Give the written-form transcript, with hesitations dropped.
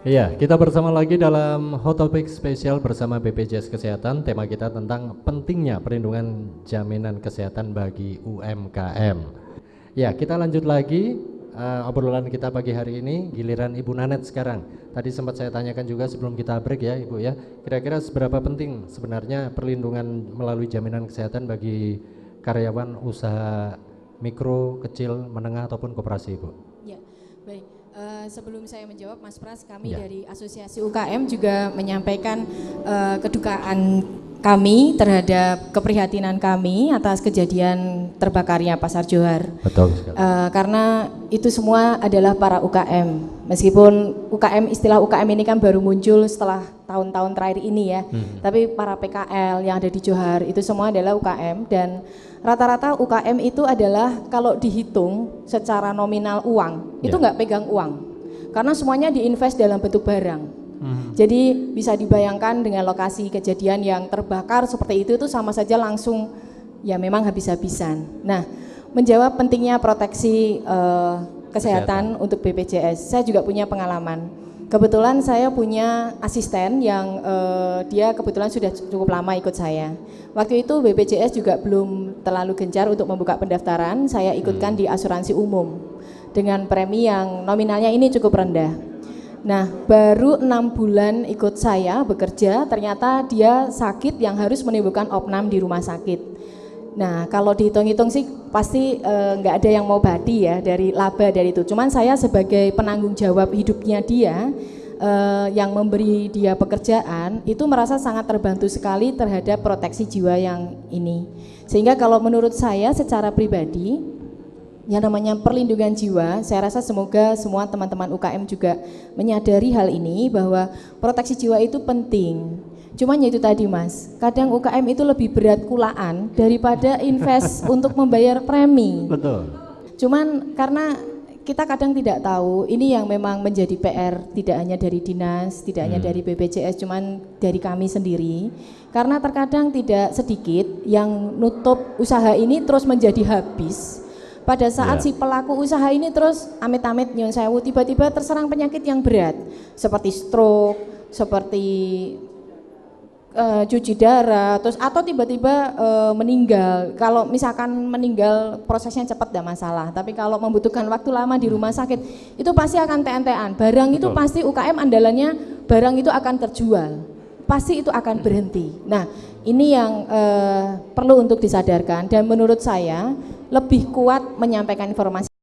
Iya, kita bersama lagi dalam Hot Topic spesial bersama BPJS Kesehatan. Tema kita tentang pentingnya perlindungan jaminan kesehatan bagi UMKM. Ya, kita lanjut lagi obrolan kita pagi hari ini. Giliran Ibu Nanet sekarang. Tadi sempat saya tanyakan juga sebelum kita break ya Ibu ya. Kira-kira seberapa penting sebenarnya perlindungan melalui jaminan kesehatan bagi karyawan usaha mikro, kecil, menengah ataupun koperasi Ibu? Ya, baik. Sebelum saya menjawab, Mas Pras, kami Ya. dari Asosiasi UKM juga menyampaikan kedukaan kami terhadap keprihatinan kami atas kejadian terbakarnya Pasar Johar. Betul sekali. Karena itu semua adalah para UKM. Meskipun UKM, istilah UKM ini kan baru muncul setelah tahun-tahun terakhir ini ya. Tapi para PKL yang ada di Johar itu semua adalah UKM, dan rata-rata UKM itu adalah kalau dihitung secara nominal uang, itu nggak pegang uang. Karena semuanya diinvest dalam bentuk barang. Jadi bisa dibayangkan dengan lokasi kejadian yang terbakar seperti itu sama saja langsung ya memang habis-habisan. Nah, menjawab pentingnya proteksi kesehatan untuk BPJS, saya juga punya pengalaman. Kebetulan saya punya asisten yang dia kebetulan sudah cukup lama ikut saya. Waktu itu BPJS juga belum terlalu gencar untuk membuka pendaftaran, saya ikutkan di asuransi umum dengan premi yang nominalnya ini cukup rendah. Nah, baru 6 bulan ikut saya bekerja, ternyata dia sakit yang harus menimbulkan opnam di rumah sakit. Nah, kalau dihitung-hitung sih pasti nggak ada yang mau badi ya dari laba dari itu. Cuman saya sebagai penanggung jawab hidupnya dia, yang memberi dia pekerjaan, itu merasa sangat terbantu sekali terhadap proteksi jiwa yang ini. Sehingga kalau menurut saya secara pribadi, yang namanya perlindungan jiwa, saya rasa semoga semua teman-teman UKM juga menyadari hal ini, bahwa proteksi jiwa itu penting. Cuman ya itu tadi Mas, kadang UKM itu lebih berat kulaan daripada invest untuk membayar premi. Betul. Cuman karena kita kadang tidak tahu, ini yang memang menjadi PR tidak hanya dari dinas, tidak hanya dari BPJS, cuman dari kami sendiri. Karena terkadang tidak sedikit yang nutup usaha ini terus menjadi habis. Pada saat si pelaku usaha ini terus amit-amit nyun sewu tiba-tiba terserang penyakit yang berat seperti stroke, seperti cuci darah, terus atau tiba-tiba meninggal. Kalau misalkan meninggal prosesnya cepat tidak masalah, tapi kalau membutuhkan waktu lama di rumah sakit itu pasti akan TNT-an. Barang itu pasti UKM andalannya, barang itu akan terjual, pasti itu akan berhenti. Nah, ini yang perlu untuk disadarkan, dan menurut saya lebih kuat menyampaikan informasi